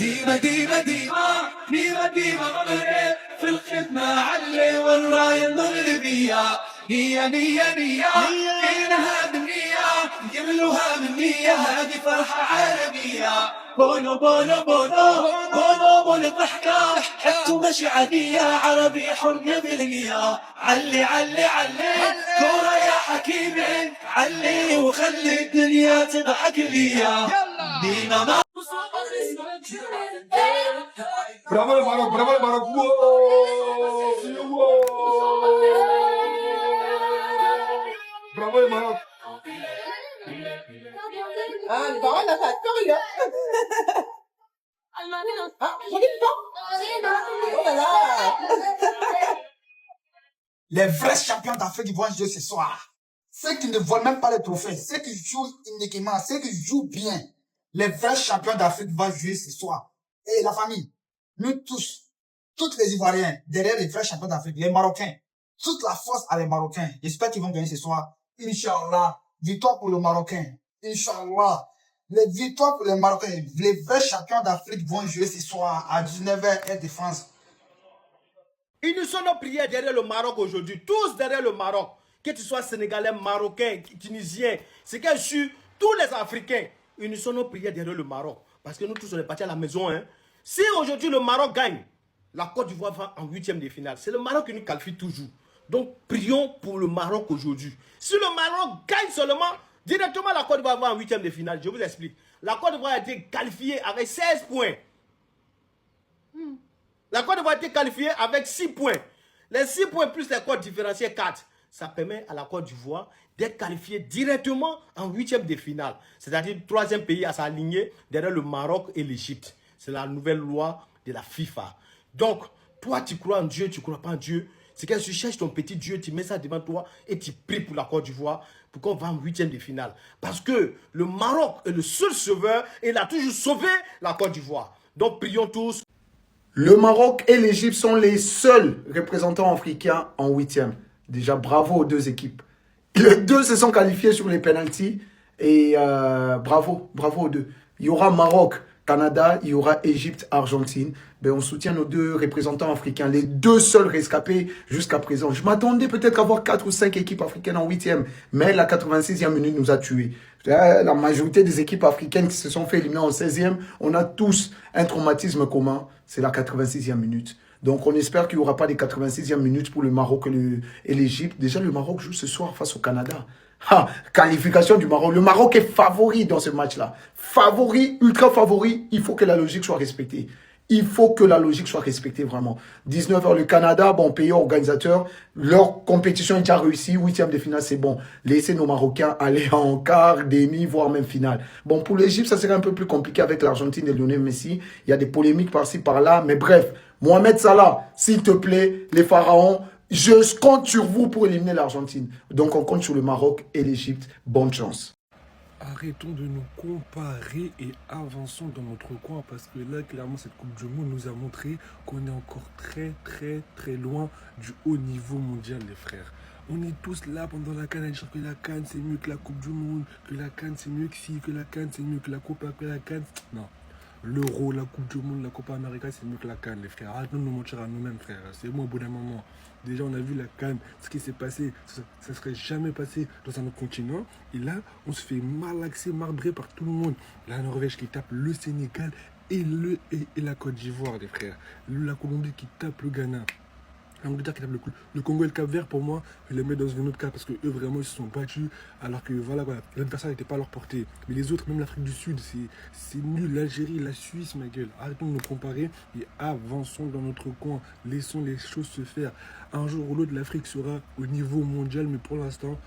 ديما ديما ديما ديما ديما مغرب في الخدمة علي والراية المغربية نية نية نية فينها بالنية يملوها من نية هذه فرحة عالمية بونو بونو بونو بونو بونو ضحكة حتى ماشي عادية عربي حرية بالنية علي علي علي كورة يا حكيمي علي وخلي الدنيا تضحك ليا ديما ما Bravo le Maroc, bravo le Maroc. Wow. Bravo le Maroc. Ah, les paroles, là, ça va te faire rire. Ah, j'arrive pas. Oh là là. Les vrais champions d'Afrique vont jouer ce soir. Ceux qui ne volent même pas les trophées, ceux qui jouent uniquement, ceux qui jouent bien. Les vrais champions d'Afrique vont jouer ce soir. Et la famille, nous tous, toutes les Ivoiriens, derrière les vrais champions d'Afrique, les Marocains, toute la force à les Marocains. J'espère qu'ils vont gagner ce soir. Inch'Allah, victoire pour le Marocain. Inch'Allah, les victoires pour les Marocains. Les vrais champions d'Afrique vont jouer ce soir à 19h heure de France. Unissons nos prières derrière le Maroc aujourd'hui. Tous derrière le Maroc. Que tu sois sénégalais, marocain, tunisien, c'est que je suis tous les Africains. Unissons nos prières derrière le Maroc. Parce que nous tous on est partis à la maison. Hein. Si aujourd'hui le Maroc gagne, la Côte d'Ivoire va en 8e de finale. C'est le Maroc qui nous qualifie toujours. Donc prions pour le Maroc aujourd'hui. Si le Maroc gagne seulement, directement la Côte d'Ivoire va en 8e de finale. Je vous explique. La Côte d'Ivoire a été qualifiée avec 16 points. La Côte d'Ivoire a été qualifiée avec 6 points. Les 6 points plus les codes différenciés 4. Ça permet à la Côte d'Ivoire d'être qualifiée directement en 8e de finale. C'est-à-dire le 3e pays à s'aligner derrière le Maroc et l'Égypte. C'est la nouvelle loi de la FIFA. Donc, toi, tu crois en Dieu, tu ne crois pas en Dieu. C'est que tu cherches ton petit Dieu, tu mets ça devant toi et tu pries pour la Côte d'Ivoire pour qu'on va en 8e de finale. Parce que le Maroc est le seul sauveur et il a toujours sauvé la Côte d'Ivoire. Donc, prions tous. Le Maroc et l'Égypte sont les seuls représentants africains en 8e. Déjà, bravo aux deux équipes. Les deux se sont qualifiés sur les pénaltys et bravo aux deux. Il y aura Maroc, Canada, il y aura Égypte, Argentine. Ben, on soutient nos deux représentants africains, les deux seuls rescapés jusqu'à présent. Je m'attendais peut-être à avoir 4 ou 5 équipes africaines en 8e, mais la 86e minute nous a tués. La majorité des équipes africaines qui se sont fait éliminer en 16e, on a tous un traumatisme commun, c'est la 86e minute. Donc on espère qu'il n'y aura pas des 86e minutes pour le Maroc et l'Égypte. Déjà le Maroc joue ce soir face au Canada. Qualification du Maroc. Le Maroc est favori dans ce match-là. Favori, ultra favori, il faut que la logique soit respectée. Il faut que la logique soit respectée vraiment. 19h le Canada, bon pays organisateur, leur compétition est déjà réussie, 8e de finale c'est bon. Laissez nos Marocains aller en quart, demi, voire même finale. Bon pour l'Égypte ça serait un peu plus compliqué avec l'Argentine et Lionel Messi. Il y a des polémiques par-ci par-là, mais bref. Mohamed Salah, s'il te plaît, les pharaons, je compte sur vous pour éliminer l'Argentine. Donc on compte sur le Maroc et l'Égypte. Bonne chance. Arrêtons de nous comparer et avançons dans notre coin parce que là, clairement, cette Coupe du Monde nous a montré qu'on est encore très loin du haut niveau mondial, les frères. On est tous là pendant la CAN à dire que la CAN c'est mieux que la Coupe du Monde, que la CAN c'est mieux que si, que la CAN c'est mieux que la Copa, que la CAN. Non. L'Euro, la Coupe du Monde, la Copa América, c'est mieux que la CAN, les frères. Arrêtons de nous mentir à nous-mêmes, frères. C'est bon au bout d'un moment. Déjà, on a vu la CAN, ce qui s'est passé, ça ne serait jamais passé dans un autre continent. Et là, on se fait malaxer, marbrer par tout le monde. La Norvège qui tape le Sénégal et la Côte d'Ivoire, les frères. La Colombie qui tape le Ghana. L'Angleterre qui tape le Congo et le Cap-Vert, pour moi, je les mets dans une autre cas parce qu'eux, vraiment, ils se sont battus alors que, voilà, l'adversaire n'était pas à leur portée. Mais les autres, même l'Afrique du Sud, c'est nul. L'Algérie, la Suisse, ma gueule. Arrêtons de nous comparer et avançons dans notre coin. Laissons les choses se faire. Un jour ou l'autre, l'Afrique sera au niveau mondial, mais pour l'instant,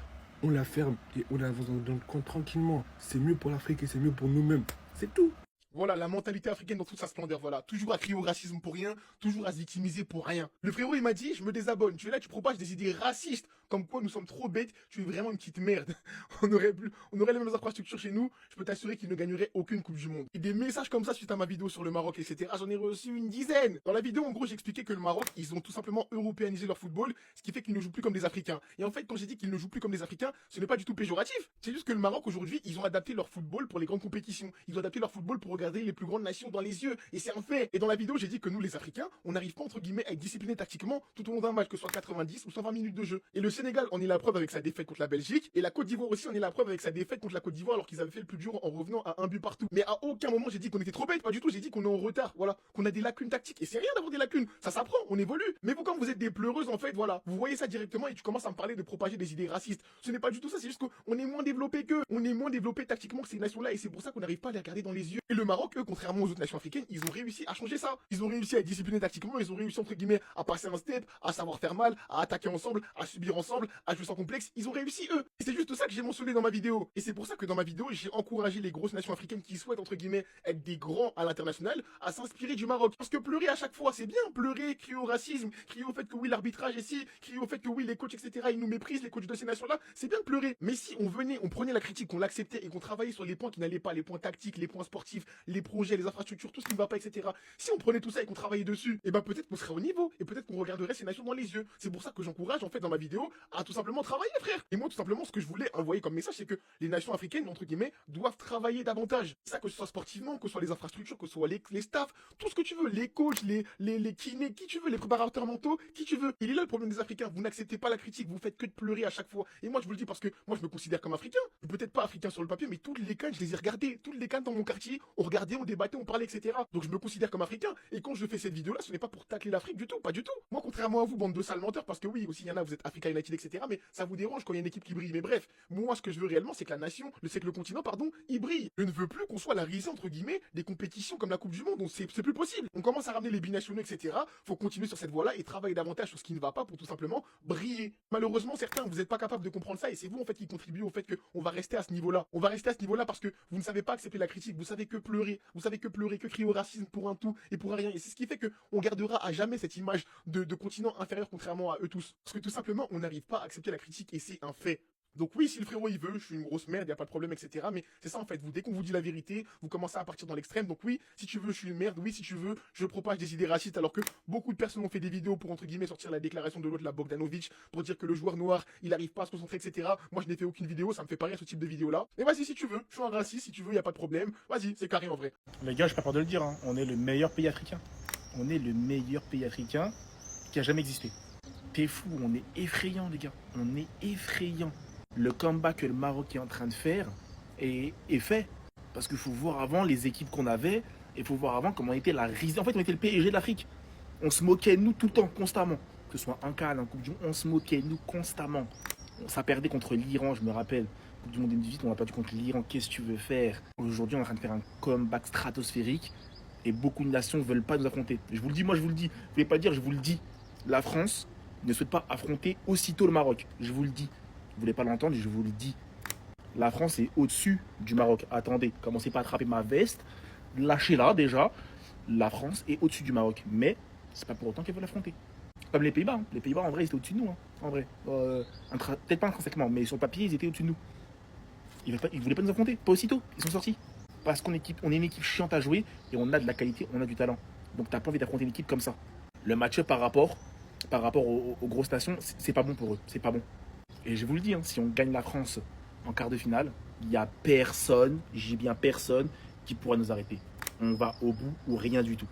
on la ferme et on avance dans notre coin tranquillement. C'est mieux pour l'Afrique et c'est mieux pour nous-mêmes. C'est tout. Voilà, la mentalité africaine dans toute sa splendeur, voilà. Toujours à crier au racisme pour rien, toujours à se victimiser pour rien. Le frérot, il m'a dit, je me désabonne. Tu es là, tu propages des idées racistes. comme quoi nous sommes trop bêtes, tu es vraiment une petite merde. On aurait les mêmes infrastructures chez nous, je peux t'assurer qu'ils ne gagneraient aucune Coupe du Monde. Et des messages comme ça suite à ma vidéo sur le Maroc, etc., j'en ai reçu une dizaine. Dans la vidéo, en gros, j'expliquais que le Maroc, ils ont tout simplement européanisé leur football, ce qui fait qu'ils ne jouent plus comme des Africains. Et en fait, quand j'ai dit qu'ils ne jouent plus comme des Africains, ce n'est pas du tout péjoratif. C'est juste que le Maroc, aujourd'hui, ils ont adapté leur football pour les grandes compétitions. Ils ont adapté leur football pour regarder les plus grandes nations dans les yeux. Et c'est un fait. Et dans la vidéo, j'ai dit que nous, les Africains, on n'arrive pas, entre guillemets, à être disciplinés tactiquement tout au long d'un match, que ce soit 90 ou 120 minutes de jeu. Et le Sénégal en est la preuve avec sa défaite contre la Belgique. Et la Côte d'Ivoire aussi en est la preuve avec sa défaite contre la Côte d'Ivoire alors qu'ils avaient fait le plus dur en revenant à un but partout. Mais à aucun moment j'ai dit qu'on était trop bêtes, pas du tout, j'ai dit qu'on est en retard, voilà, qu'on a des lacunes tactiques. Et c'est rien d'avoir des lacunes, ça s'apprend, on évolue. Mais vous, quand vous êtes des pleureuses, en fait, voilà, vous voyez ça directement et tu commences à me parler de propager des idées racistes. Ce n'est pas du tout ça, c'est juste qu'on est moins développé qu'eux. On est moins développé tactiquement que ces nations-là et c'est pour ça qu'on n'arrive pas à les regarder dans les yeux. Et le Maroc, eux, contrairement aux autres nations africaines, ils ont réussi à changer ça. Ils ont réussi à être disciplinés tactiquement, ils ont réussi, entre guillemets, à passer un step, à savoir faire mal, à attaquer ensemble, à subir ensemble, à jouer sans complexe. Ils ont réussi, eux. Et c'est juste ça que j'ai mentionné dans ma vidéo. Et c'est pour ça que dans ma vidéo, j'ai encouragé les grosses nations africaines qui souhaitent, entre guillemets, être des grands à l'international, à s'inspirer du Maroc. Parce que pleurer à chaque fois, c'est bien. Pleurer, crier au racisme, crier au fait que oui, l'arbitrage est si, crier au fait que oui, les coachs, etc., ils nous méprisent, les coachs de ces nations-là, c'est bien de pleurer. Mais si on prenait la critique, qu'on l'acceptait et qu'on travaillait sur les points qui n'allaient pas, les points tactiques, les points sportifs, les projets, les infrastructures, tout ce qui ne va pas, etc. Si on prenait tout ça et qu'on travaillait dessus, et ben peut-être qu'on serait au niveau et peut-être qu'on regarderait ces nations dans les yeux. C'est pour ça que j'encourage, en fait, dans ma vidéo, à tout simplement travailler, frère. Et moi, tout simplement, ce que je voulais envoyer comme message, c'est que les nations africaines, entre guillemets, doivent travailler davantage. Ça, que ce soit sportivement, que ce soit les infrastructures, que ce soit les staffs, tout ce que tu veux, les coachs, les kinés, qui tu veux, les préparateurs mentaux, qui tu veux. Il est là le problème des Africains. Vous n'acceptez pas la critique, vous faites que de pleurer à chaque fois. Et moi, je vous le dis parce que moi, je me considère comme africain. Peut-être pas africain sur le papier, mais toutes les cannes, je les ai regardées. Toutes les cannes dans mon quartier, on regardait, on débattait, on parlait, etc. Donc je me considère comme africain. Et quand je fais cette vidéo-là, ce n'est pas pour tacler l'Afrique du tout, pas du tout. Moi, contrairement à vous, bande de sales menteurs, parce que oui, aussi, il y en a, vous êtes Africa United, etc. Mais ça vous dérange quand il y a une équipe qui brille. Mais bref, moi, ce que je veux réellement, c'est que la nation, c'est que le continent, pardon, il brille. Je ne veux plus qu'on soit la risée, entre guillemets, des compétitions comme la Coupe du Monde. Donc c'est plus possible. On commence à ramener les binationaux, etc. Faut continuer sur cette voie-là et travailler davantage sur ce qui ne va pas pour tout simplement briller. Malheureusement, certains, vous n'êtes pas capables de comprendre ça et c'est vous, en fait, qui contribuez au fait qu'on va rester à ce niveau-là. On va rester à ce niveau-là parce que vous ne savez pas accepter la critique. Vous savez que pleurer. Vous savez que pleurer, que crier au racisme pour un tout et pour un rien. Et c'est ce qui fait qu'on gardera à jamais cette image de continent inférieur contrairement à eux tous. Parce que tout simplement, on n'arrive pas à accepter la critique et c'est un fait. Donc oui, si le frérot il veut, je suis une grosse merde, y a pas de problème, etc. Mais c'est ça en fait, dès qu'on vous dit la vérité, vous commencez à partir dans l'extrême. Donc oui, si tu veux, je suis une merde. Oui, si tu veux, je propage des idées racistes. Alors que beaucoup de personnes ont fait des vidéos pour, entre guillemets, sortir la déclaration de l'autre, la Bogdanovic, pour dire que le joueur noir, il arrive pas à se concentrer, etc. Moi, je n'ai fait aucune vidéo, ça me fait pas rire ce type de vidéo-là. Mais vas-y, si tu veux, je suis un raciste, si tu veux, y a pas de problème. Vas-y, c'est carré en vrai. Les gars, j'ai pas peur de le dire, hein. On est le meilleur pays africain. On est le meilleur pays africain qui a jamais existé. T'es fou, on est effrayant, les gars. On est effrayant. Le comeback que le Maroc est en train de faire est fait. Parce qu'il faut voir avant les équipes qu'on avait. Et il faut voir avant comment était la risée. En fait, on était le PSG de l'Afrique. On se moquait, nous, tout le temps, constamment. Que ce soit en CAN, en Coupe du Monde, on se moquait, nous, constamment. Ça perdait contre l'Iran, je me rappelle. Coupe du Monde 2018, on a perdu contre l'Iran. Qu'est-ce que tu veux faire? Aujourd'hui, on est en train de faire un comeback stratosphérique. Et beaucoup de nations ne veulent pas nous affronter. Je vous le dis, moi, je vous le dis. Vous ne voulez pas le dire, je vous le dis. La France ne souhaite pas affronter aussitôt le Maroc. Je vous le dis. Vous voulez pas l'entendre, je vous le dis. La France est au-dessus du Maroc. Attendez, commencez pas à attraper ma veste. Lâchez-la déjà. La France est au-dessus du Maroc. Mais c'est pas pour autant qu'elle veut l'affronter. Comme les Pays-Bas. Hein. Les Pays-Bas, en vrai, ils étaient au-dessus de nous. Hein. En vrai. Peut-être pas intrinsèquement, mais sur le papier, ils étaient au-dessus de nous. Ils voulaient pas nous affronter. Pas aussitôt. Ils sont sortis. Parce qu'on est une équipe chiante à jouer et on a de la qualité, on a du talent. Donc t'as pas envie d'affronter une équipe comme ça. Le match-up par rapport aux grosses nations, c'est pas bon pour eux. C'est pas bon. Et je vous le dis, hein, si on gagne la France en quart de finale, il n'y a personne, j'ai bien personne, qui pourra nous arrêter. On va au bout ou rien du tout.